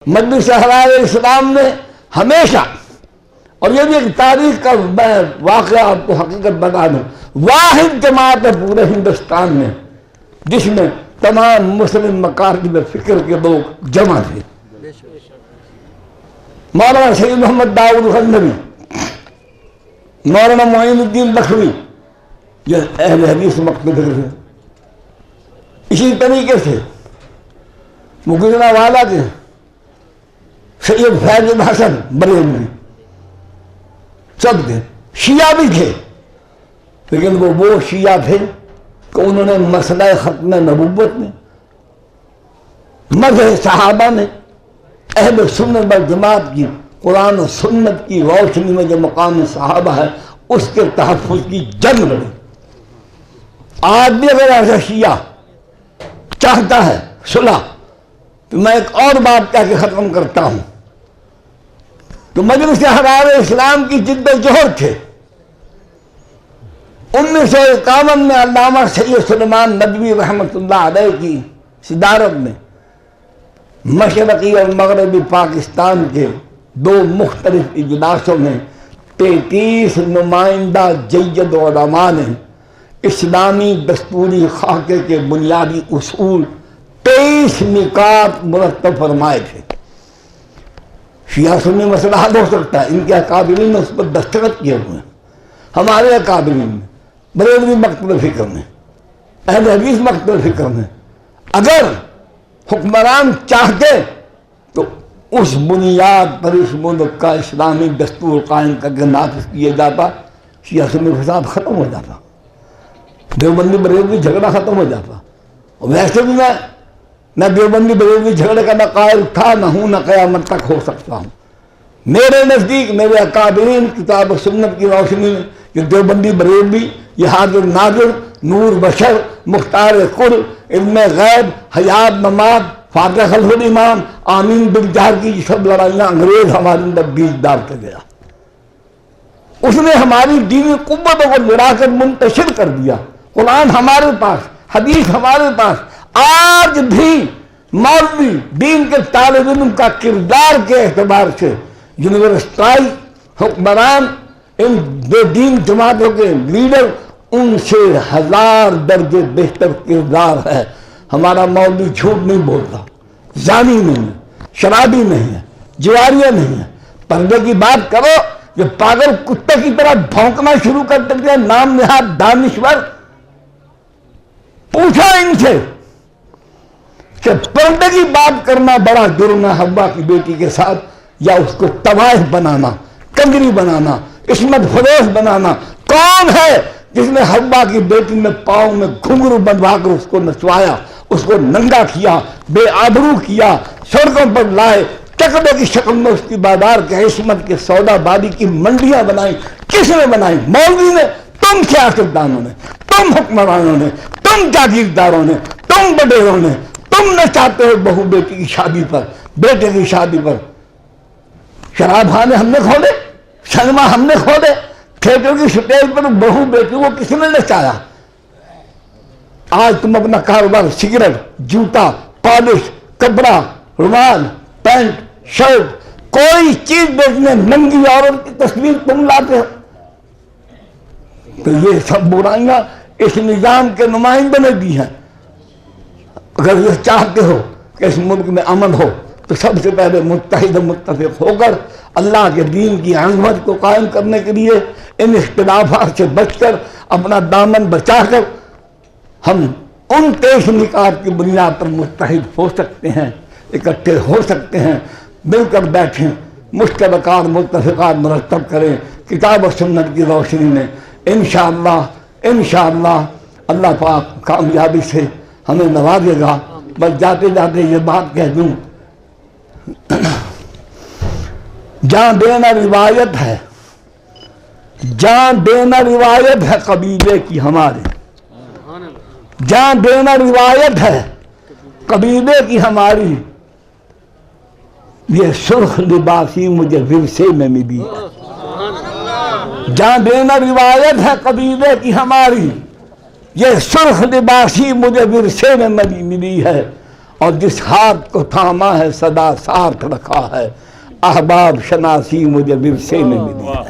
مجلس-e-Ahrar-ul-Islam نے ہمیشہ، اور یہ بھی ایک تاریخ کا واقعہ آپ کو حقیقت بتا دوں، واحد جماعت ہے پورے ہندوستان میں جس میں تمام مسلم مکاتب فکر کے لوگ جمع تھے۔ مولانا سید محمد داؤد غزنوی، مولانا معین الدین لکھوی، یہ اہل حدیث مکتب فکر تھے۔ اسی طریقے سے گجرانوالہ کے سید فیض الحسن بریلوی سب تھے، شیعہ بھی تھے، لیکن وہ شیعہ تھے کہ انہوں نے مسئلہ ختم نبوت میں، مذہب صحابہ میں، اہل سنت والجماعت کی قرآن و سنت کی روشنی میں جو مقام صحابہ ہے اس کے تحفظ کی جنگ لڑی۔ آج بھی اگر ایسا شیعہ چاہتا ہے صلح، تو میں ایک اور بات کہہ کے ختم کرتا ہوں تو مجلس-e-Ahrar-ul-Islam کی جد و جہد تھے۔ 1951 میں علامہ سید سلیمان ندوی رحمۃ اللہ علیہ کی صدارت میں مشرقی اور مغربی پاکستان کے دو مختلف اجلاسوں میں 33 نمائندہ جید علماء نے اسلامی دستوری خاکے کے بنیادی اصول 23 نکات مرتب فرمائے تھے۔ شیعہ سنی مسئلہ حل ہو سکتا ہے، ان کے اکابرین نے اس پر دستخط کیے ہوئے ہیں، ہمارے اکابرین میں، بریلوی مکتب فکر میں، اہل حدیث مکتب فکر میں۔ اگر حکمران چاہتے تو اس بنیاد پر اس ملک کا اسلامی دستور قائم کر کے نافذ کیا جاتا، شیعہ سنی فساد ختم ہو جاتا، دیوبندی بریلوی جھگڑا ختم ہو جاتا۔ اور ویسے بھی میں دیوبندی بریلوی جھگڑے کا نہ قائل تھا، نہ ہوں، نہ قیامت تک ہو سکتا ہوں۔ میرے نزدیک میرے اکابرین کتاب و سنت کی روشنی میں یہ دیوبندی بریلوی، یہ حاضر ناظر، نور بشر، مختار کل، علم غیب، حیات نماد، فاتح خلف الامام، آمین بالجہر کی یہ سب لڑائیاں انگریز ہمارے اندر بیج ڈالتے گیا۔ اس نے ہماری دینی قوتوں کو لڑا کر منتشر کر دیا۔ قرآن ہمارے پاس، حدیث ہمارے پاس۔ آج بھی مولوی دین کے طالب علم کا کردار کے اعتبار سے یونیورسٹائی حکمران، ان بے دین جماعتوں کے لیڈر، ان سے 1000 درجے بہتر کردار ہے۔ ہمارا مولوی جھوٹ نہیں بولتا، زانی نہیں ہے، شرابی نہیں ہے، جواریہ نہیں ہے۔ پردے کی بات کرو، یہ پاگل کتے کی طرح بھونکنا شروع کر دیتے ہیں نام نہاد دانشور۔ پوچھا ان سے کہ پردے کی بات کرنا بڑا جرم ہے حوا کی بیٹی کے ساتھ، یا اس کو طوائف بنانا، کنگری بنانا، عصمت فروش بنانا؟ کون ہے جس نے حوا کی بیٹی میں پاؤں میں گھنگرو بندھوا کر اس کو نچوایا، اس کو ننگا کیا، بے آبرو کیا، سڑکوں پر لائے، چکلے کی شکل میں اس کی بازار کے عصمت کے سودا بادی کی منڈیاں بنائی؟ کس نے بنائی؟ مولوی نے؟ تم سیاستدانوں نے، تم حکمرانوں نے، تم جاگیرداروں نے، تم بڈیروں نے۔ تم نہ چاہتے ہو بہو بیٹی کی شادی پر، بیٹے کی شادی پر شراب خانے ہم نے کھولے، سینما ہم نے کھولے، تھیٹر کی سٹیج پر بہو بیٹی کو کس نے نچایا؟ آج تم اپنا کاروبار سگریٹ، جوتا، پالش، کپڑا، رومال، پینٹ، شرٹ، کوئی چیز بیچنے ننگی عورت کی تصویر تم لاتے ہو۔ تو یہ سب برائیاں اس نظام کے نمائندے نے دی ہیں۔ اگر یہ چاہتے ہو کہ اس ملک میں امن ہو تو سب سے پہلے متحد و متفق ہو کر اللہ کے دین کی عظمت کو قائم کرنے کے لیے ان اختلافات سے بچ کر اپنا دامن بچا کر ہم ان 23 نکات کی بنیاد پر متحد ہو سکتے ہیں، اکٹھے ہو سکتے ہیں، مل کر بیٹھیں، مشترکات متفقات مرتب کریں کتاب و سنت کی روشنی میں۔ انشاءاللہ اللہ پاک کامیابی سے ہمیں نوازے گا۔ بس جاتے جاتے یہ بات کہہ دوں، جہاں دینا روایت ہے، جہاں دینا روایت ہے قبیلے کی ہمارے، جہاں دینا روایت ہے قبیلے کی ہماری، یہ سرخ لباسی مجھے ورثے میں ملی ہے۔ جہاں دینا روایت ہے قبیلے کی ہماری، یہ سرخ لباسی مجھے ورثے میں ملی ہے۔ اور جس ہاتھ کو تھاما ہے صدا ساتھ رکھا ہے، احباب شناسی مجھے ورثے میں ملی ہے۔